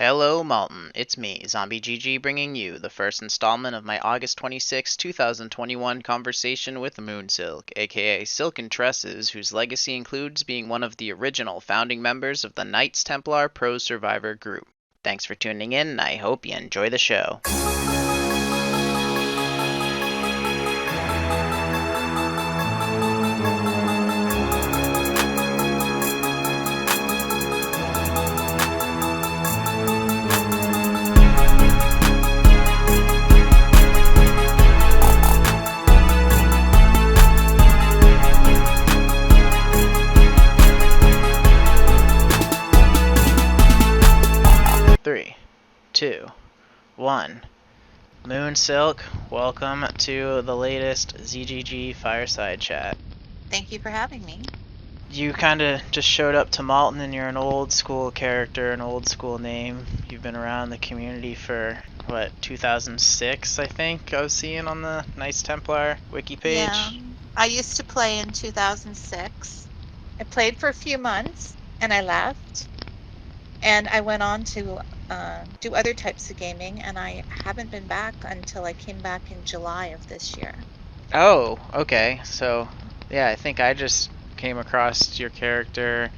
Hello, Malton. It's me, Zombie GG, bringing you the first installment of my August 26, 2021 conversation with Moonsilk, aka Silkentresses, whose legacy includes being one of the original founding members of the Knights Templar Pro Survivor group. Thanks for tuning in, and I hope you enjoy the show. Three, two, one. Moonsilk, welcome to the latest ZGG Fireside Chat. Thank you for having me. You kind of just showed up to Malton and you're an old school character, an old school name. You've been around the community for, 2006, I think I was seeing on the Knights Templar wiki page? Yeah, I used to play in 2006. I played for a few months and I left. And I went on to do other types of gaming, and I haven't been back until I came back in July of this year. Oh, okay. So, yeah, I think I just came across your character,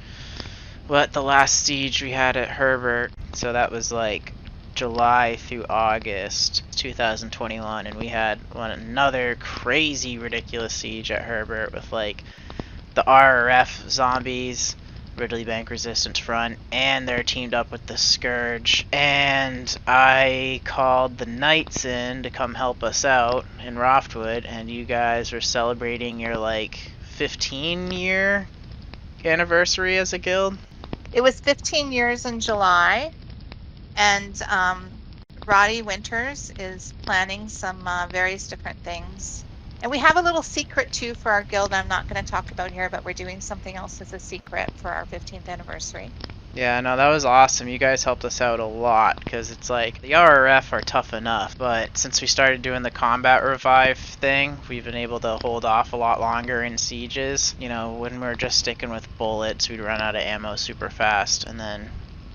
the last siege we had at Herbert. So that was like July through August 2021, and we had another crazy, ridiculous siege at Herbert with like the RRF zombies, Ridley Bank Resistance Front, and they're teamed up with the Scourge. And I called the Knights in to come help us out in Roftwood, and you guys were celebrating your 15-year anniversary as a guild. It was 15 years in July, and Roddy Winters is planning some various different things. And we have a little secret too for our guild I'm not going to talk about here, but we're doing something else as a secret for our 15th anniversary. Yeah, no, that was awesome. You guys helped us out a lot, because it's like, the RRF are tough enough, but since we started doing the combat revive thing, we've been able to hold off a lot longer in sieges. You know, when we're just sticking with bullets, we'd run out of ammo super fast, and then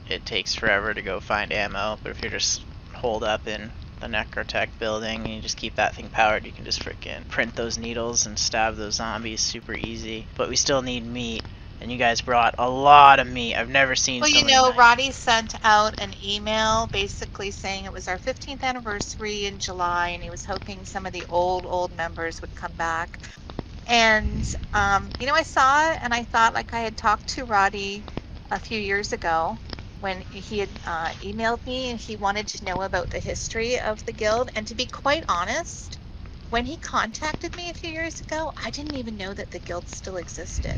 it takes forever to go find ammo. But if you're just holed up in the Necrotech building and you just keep that thing powered, you can just freaking print those needles and stab those zombies super easy. But we still need meat, and you guys brought a lot of meat. I've never seen Well, so many Roddy knives. sent out an email basically saying it was our 15th anniversary in July, and he was hoping some of the old members would come back. And I saw it and I thought, like, I had talked to Roddy a few years ago when he had emailed me, and he wanted to know about the history of the guild. And to be quite honest, when he contacted me a few years ago, I didn't even know that the guild still existed,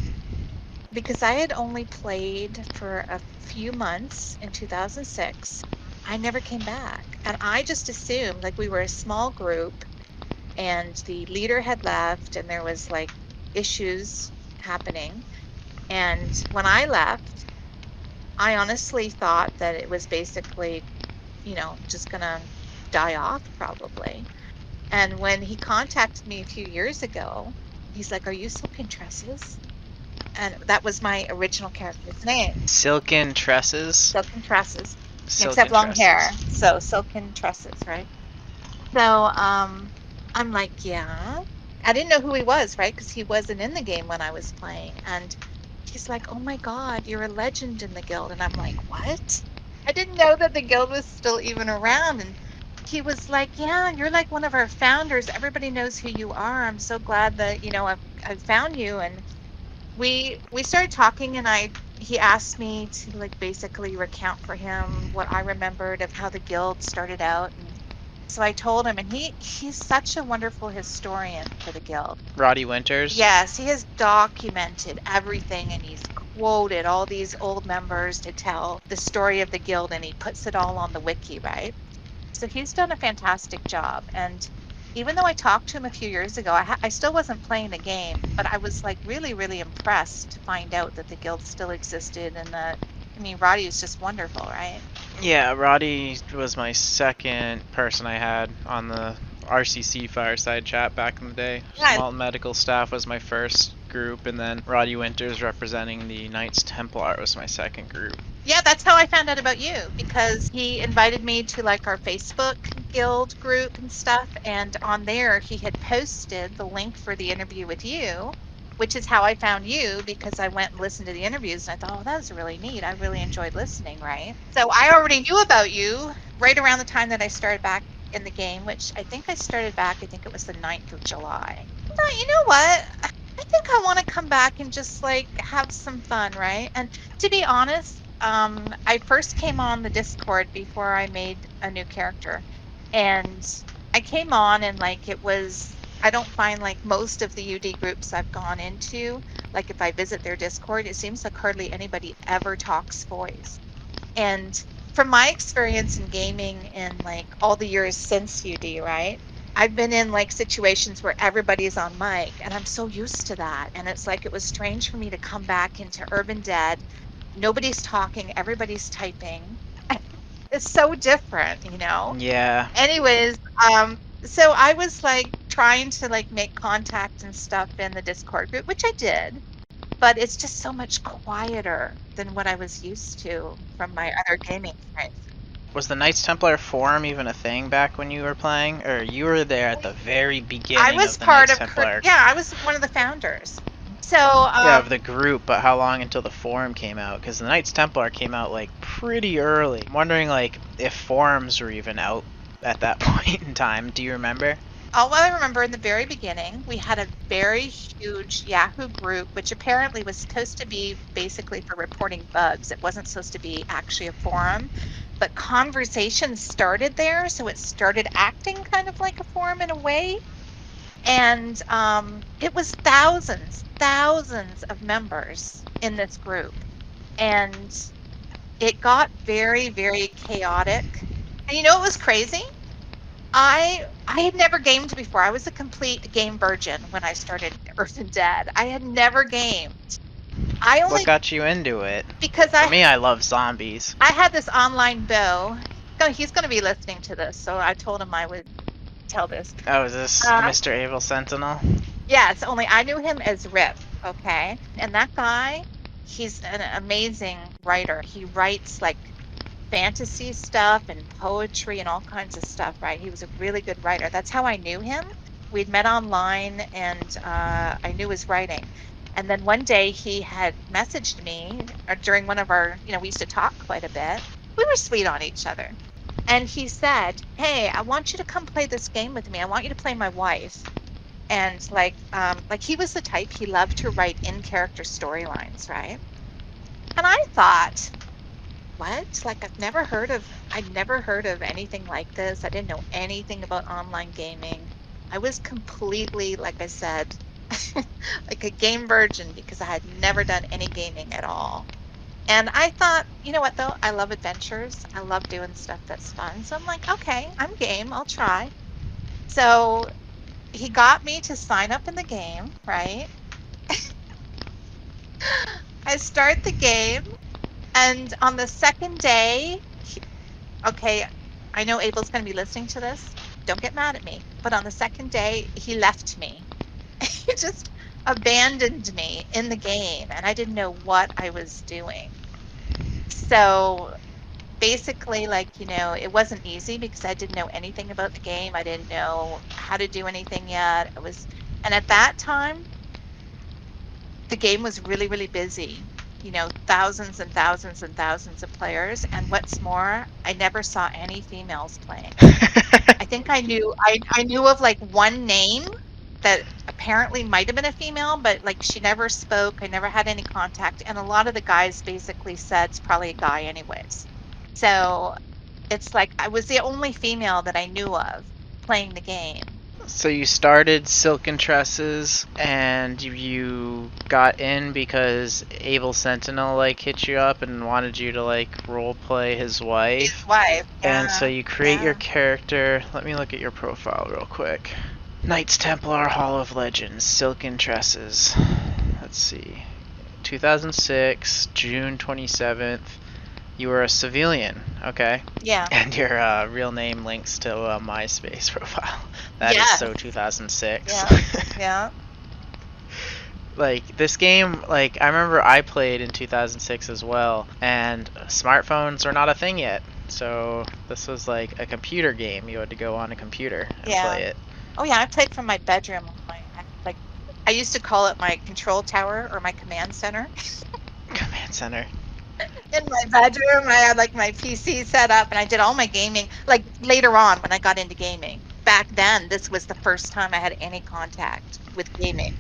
because I had only played for a few months in 2006. I never came back, and I just assumed like we were a small group and the leader had left and there was like issues happening. And when I left, I honestly thought that it was basically, just gonna die off probably. And when he contacted me a few years ago, he's like, "Are you Silkentresses?" And that was my original character's name. Silkentresses? Silkentresses. Except long hair. So Silkentresses, right? So I'm like, yeah. I didn't know who he was, right? Because he wasn't in the game when I was playing. And he's like, "Oh my God, you're a legend in the guild." And I'm like, "What?" I didn't know that the guild was still even around. And he was like, "Yeah, you're like one of our founders. Everybody knows who you are. I'm so glad that, I've found you." And we started talking, and he asked me to like basically recount for him what I remembered of how the guild started out. And so I told him, and he's such a wonderful historian for the guild. Roddy Winters? Yes, he has documented everything, and he's quoted all these old members to tell the story of the guild, and he puts it all on the wiki, right? So he's done a fantastic job. And even though I talked to him a few years ago, I still wasn't playing the game, but I was like really, really impressed to find out that the guild still existed, and that, Roddy is just wonderful, right? Yeah, Roddy was my second person I had on the RCC Fireside Chat back in the day. Yeah. Malton Medical Staff was my first group, and then Roddy Winters representing the Knights Templar was my second group. Yeah, that's how I found out about you, because he invited me to like our Facebook guild group and stuff. And on there, he had posted the link for the interview with you, which is how I found you, because I went and listened to the interviews and I thought, oh, that was really neat. I really enjoyed listening, right? So I already knew about you right around the time that I started back in the game, which I think I started back, I think it was the 9th of July. I thought, you know what? I think I want to come back and just like have some fun, right? And to be honest, I first came on the Discord before I made a new character, and I came on and like it was. I don't find like most of the UD groups I've gone into, like if I visit their Discord, it seems like hardly anybody ever talks voice. And from my experience in gaming in like all the years since UD, right? I've been in like situations where everybody's on mic and I'm so used to that. And it's like it was strange for me to come back into Urban Dead. Nobody's talking, everybody's typing. It's so different, you know? Yeah. Anyways, so I was like trying to like make contact and stuff in the Discord group, which I did, but it's just so much quieter than what I was used to from my other gaming experience. Was the Knights Templar forum even a thing back when you were playing? Or you were there at the very I beginning was of the part Knights of, Templar? yeah, I was one of the founders. So, Yeah, of the group, but how long until the forum came out? Because the Knights Templar came out like pretty early. I'm wondering like if forums were even out at that point in time. Do you remember? all I remember in the very beginning, we had a very huge Yahoo group, which apparently was supposed to be basically for reporting bugs. It wasn't supposed to be actually a forum, but conversations started there. So it started acting kind of like a forum in a way. And it was thousands of members in this group. And it got very, very chaotic. And you know, it was crazy. I had never gamed before. I was a complete game virgin when I started Earth and Dead. I had never gamed. I What only got you into it? because For me, I love zombies. I had this online beau. Oh, he's going to be listening to this, so I told him I would tell this. Oh, is this Uh, Mr. Able Sentinel? yes, only I knew him as Rip, okay? And that guy, he's an amazing writer. He writes like fantasy stuff and poetry and all kinds of stuff, right? He was a really good writer. That's how I knew him. We'd met online and I knew his writing. And then one day he had messaged me during one of our, we used to talk quite a bit. We were sweet on each other. And he said, "Hey, I want you to come play this game with me. I want you to play my wife." And like he was the type, he loved to write in character storylines, right? And I thought, what? Like I'd never heard of anything like this. I didn't know anything about online gaming. I was completely, like I said, like a game virgin because I had never done any gaming at all. And I thought, you know what though? I love adventures. I love doing stuff that's fun. So I'm like, okay, I'm game. I'll try. So he got me to sign up in the game, right? I start the game, and on the second day, okay, I know Abel's going to be listening to this. Don't get mad at me. But on the second day, he left me. He just abandoned me in the game, and I didn't know what I was doing. So basically, like, it wasn't easy because I didn't know anything about the game. I didn't know how to do anything yet. And at that time, the game was really, really busy. Thousands and thousands and thousands of players. And what's more, I never saw any females playing. I think I knew of like one name that apparently might have been a female, but like she never spoke. I never had any contact. And a lot of the guys basically said it's probably a guy anyways. So it's like I was the only female that I knew of playing the game. So you started Silkentresses, and you got in because Able Sentinel like hit you up and wanted you to like role play his His wife. wife. And Yeah. so you create your Yeah. character. Let me look at your profile real quick. Knights Templar Hall of Legends, Silkentresses. Let's see. 2006, June 27th. You were a civilian, okay? Yeah. And your real name links to a MySpace profile. That is Yeah. so 2006. Yeah. Yeah. Like this game, like I remember I played in 2006 as well, and smartphones are not a thing yet. So this was like a computer game. You had to go on a computer and Yeah. play it. Oh yeah, I played from my bedroom. Like I used to call it my control tower or my command center. Command center. In my bedroom, I had like my PC set up, and I did all my gaming. Like later on, when I got into gaming, back then, this was the first time I had any contact with gaming.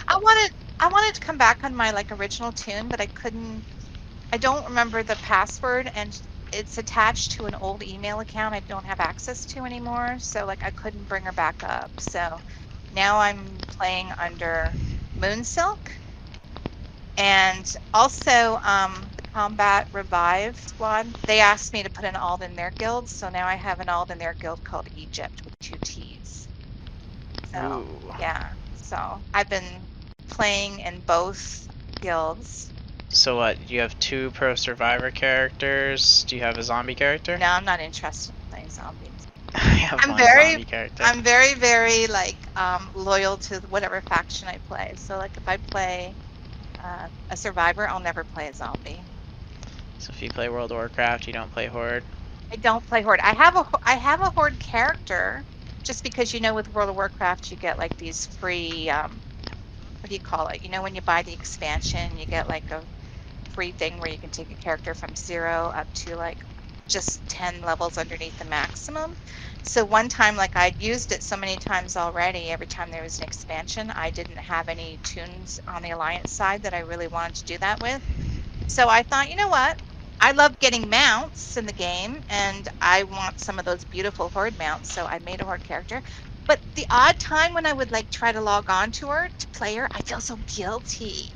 I wanted I wanted to come back on my like original tune, but I couldn't. I don't remember the password, and it's attached to an old email account I don't have access to anymore. So like I couldn't bring her back up. So now I'm playing under Moonsilk, and also the Combat Revive Squad. They asked me to put an alt in their guild, so now I have an alt in their guild called Egypt with 2 T's. So Ooh. yeah, so I've been playing in both guilds. So what? You have 2 pro survivor characters. Do you have a zombie character? No, I'm not interested in playing zombies. I have I'm one very, zombie character. I'm very, very like loyal to whatever faction I play. So like if I play a survivor, I'll never play a zombie. So if you play World of Warcraft, you don't play Horde. I don't play Horde. I have a Horde character, just because with World of Warcraft you get like these free what do you call it? When you buy the expansion, you get like a free thing where you can take a character from 0 up to like just 10 levels underneath the maximum. So one time, like I'd used it so many times already, every time there was an expansion, I didn't have any tunes on the Alliance side that I really wanted to do that with. So I thought, you know what? I love getting mounts in the game, and I want some of those beautiful Horde mounts, so I made a Horde character. But the odd time when I would like try to log on to her to play her, I feel so guilty.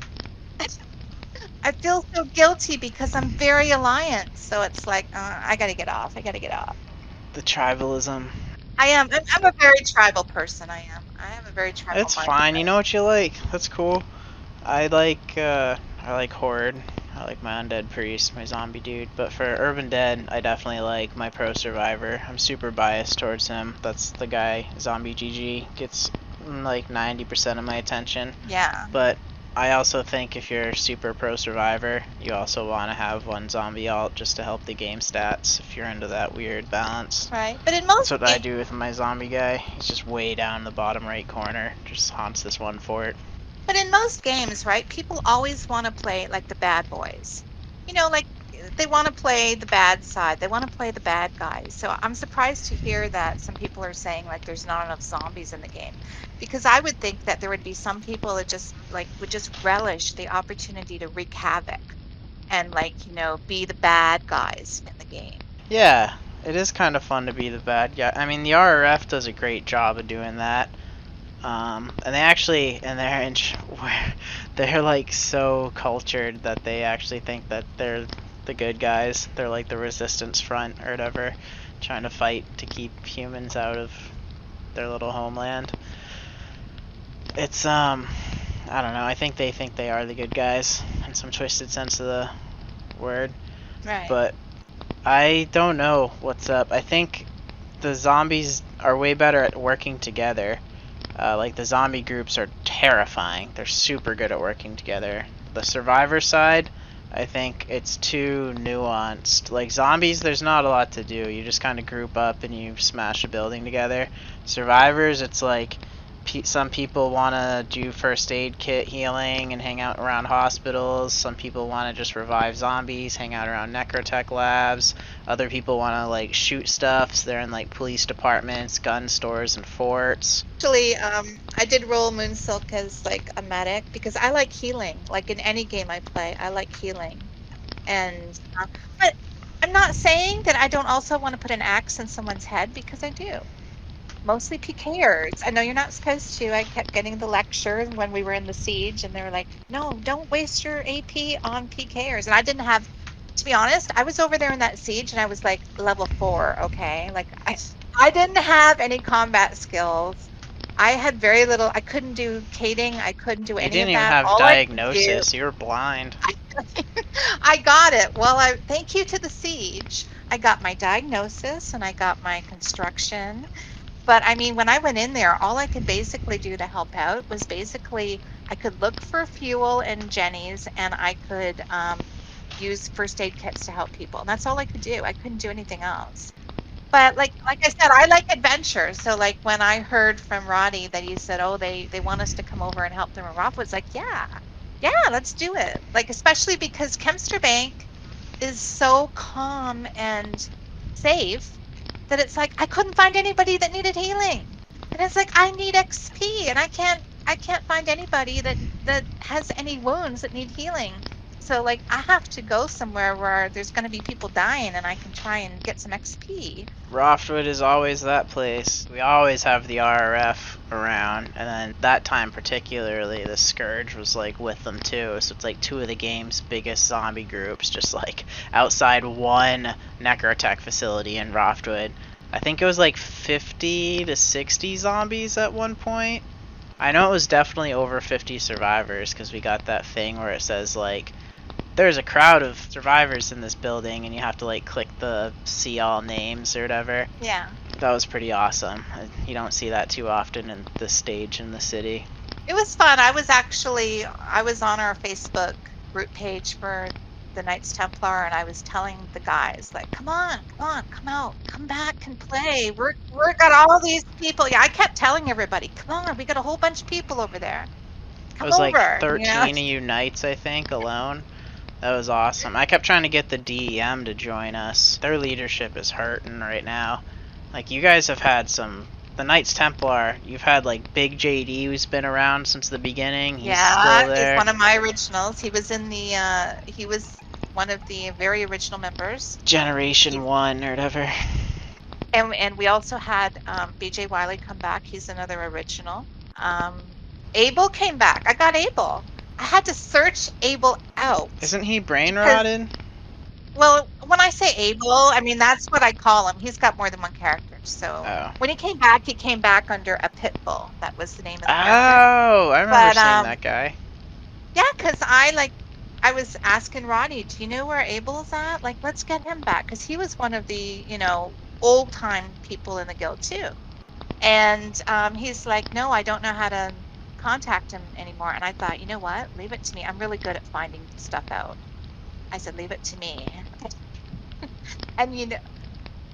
I feel so guilty because I'm very Alliance, so it's like I gotta get off. I gotta get off. The tribalism. I am. I'm a very tribal person. I am. I have a very tribal It's mindset. fine. You know what you like. That's cool. I like Horde. I like my undead priest, my zombie dude. But for Urban Dead, I definitely like my pro survivor. I'm super biased towards him. That's the guy. Zombie GG gets like 90% of my attention. Yeah. But I also think if you're super pro survivor, you also want to have one zombie alt just to help the game stats if you're into that weird balance. Right. But in most That's what I do with my zombie guy. He's just way down in the bottom right corner, just haunts this one fort. But in most games, right, people always want to play like the bad boys. Like they want to play the bad side. They want to play the bad guys. So I'm surprised to hear that some people are saying like there's not enough zombies in the game. Because I would think that there would be some people that just like would just relish the opportunity to wreak havoc and be the bad guys in the game. Yeah, it is kind of fun to be the bad guy. I mean, the RRF does a great job of doing that. And they actually, they're like so cultured that they actually think that they're the good guys. They're like the resistance front or whatever, trying to fight to keep humans out of their little homeland. It's I don't know. I think they are the good guys in some twisted sense of the word. Right. But I don't know what's up. I think the zombies are way better at working together. Like the zombie groups are terrifying. They're super good at working together. The survivor side, I think it's too nuanced. Like zombies, there's not a lot to do. You just kind of group up and you smash a building together. Survivors, it's like some people want to do first aid kit healing and hang out around hospitals. Some people want to just revive zombies, hang out around necrotech labs. Other people want to like shoot stuff, so they're in like police departments, gun stores, and forts. Actually, I did roll Moonsilk as like a medic because I like healing. Like in any game I play, I like healing. And but I'm not saying that I don't also want to put an axe in someone's head, because I do. Mostly PKers. I know you're not supposed to. I kept getting the lecture when we were in the siege, and they were like, no, don't waste your AP on PKers. And I didn't have, to be honest, I was over there in that siege and I was like level 4, okay? Like I didn't have any combat skills. I had very little. I couldn't do cading. I couldn't do any of that. You didn't even have diagnosis. You were blind. I got it. Well, thank you to the siege. I got my diagnosis and I got my construction. But I mean, when I went in there, all I could basically do to help out was basically I could look for fuel in Jenny's, and I could use first aid kits to help people. And that's all I could do. I couldn't do anything else. But like I said, I like adventure. So like when I heard from Roddy that he said, "Oh, they want us to come over and help them in Rothwood," it's like, yeah, let's do it. Like especially because Kempster Bank is so calm and safe that it's like I couldn't find anybody that needed healing. And it's like I need XP and I can't find anybody that has any wounds that need healing. So like I have to go somewhere where there's going to be people dying and I can try and get some XP. Roftwood is always that place. We always have the RRF around, and then that time particularly, the Scourge was like with them too. So it's like two of the game's biggest zombie groups, just like outside one necrotech facility in Roftwood. I think it was like 50 to 60 zombies at one point. I know it was definitely over 50 survivors because we got that thing where it says like there's a crowd of survivors in this building and you have to like click the see all names or whatever. Yeah. That was pretty awesome. You don't see that too often in this stage in the city. It was fun. I was on our Facebook group page for the Knights Templar, and I was telling the guys like, come on, come out, come back and play. We're got all these people. Yeah, I kept telling everybody, come on, we got a whole bunch of people over there. It Come was like over. 13 of you knights, I think, alone. That was awesome. I kept trying to get the DEM to join us. Their leadership is hurting right now. Like, you guys have had some... The Knights Templar, you've had, like, Big JD who's been around since the beginning. He's still there. He's one of my originals. He was in the, he was one of the very original members. Generation 1 or whatever. And we also had BJ Wiley come back. He's another original. Abel came back. I got Abel. I had to search Abel out. Isn't he brain rotted? Well, when I say Abel, I mean that's what I call him. He's got more than one character. So when he came back under a pit bull. That was the name of the character. Oh, I remember seeing that guy. Yeah, because I was asking Roddy, do you know where Abel's at? Like, let's get him back because he was one of the old time people in the guild too. And he's like, no, I don't know how to contact him anymore. And I thought, you know what? Leave it to me. I'm really good at finding stuff out. I said, leave it to me. And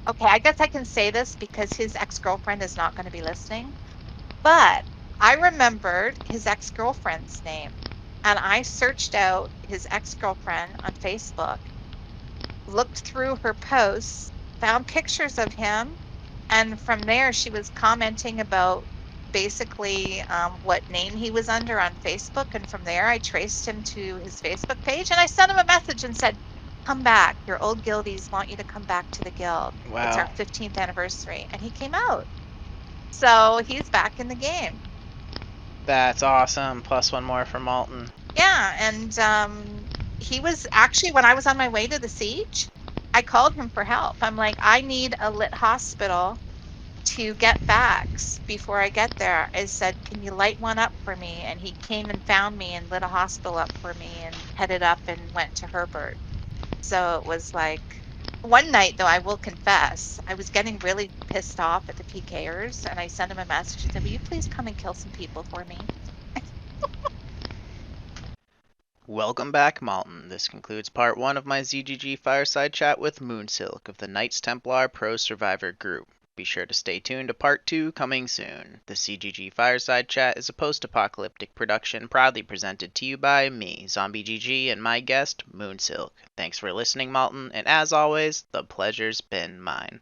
okay, I guess I can say this because his ex-girlfriend is not going to be listening. But I remembered his ex-girlfriend's name. And I searched out his ex-girlfriend on Facebook, looked through her posts, found pictures of him, and from there she was commenting about basically what name he was under on Facebook, and from there I traced him to his Facebook page, and I sent him a message and said, come back, your old guildies want you to come back to the guild. Wow. It's our 15th anniversary. And he came out. So he's back in the game. That's awesome. Plus one more for Malton. Yeah, and he was actually, when I was on my way to the siege, I called him for help. I'm like, I need a lit hospital to get vax before I get there. I said, can you light one up for me? And he came and found me and lit a hospital up for me and headed up and went to Herbert. So it was like, one night though, I will confess, I was getting really pissed off at the PKers, and I sent him a message and said, will you please come and kill some people for me? Welcome back, Malton. This concludes part 1 of my ZGG fireside chat with Moonsilk of the Knights Templar Pro Survivor group. Be sure to stay tuned to part 2 coming soon. The CGG Fireside Chat is a post-apocalyptic production proudly presented to you by me, Zombie GG, and my guest, Moonsilk. Thanks for listening, Malton, and as always, the pleasure's been mine.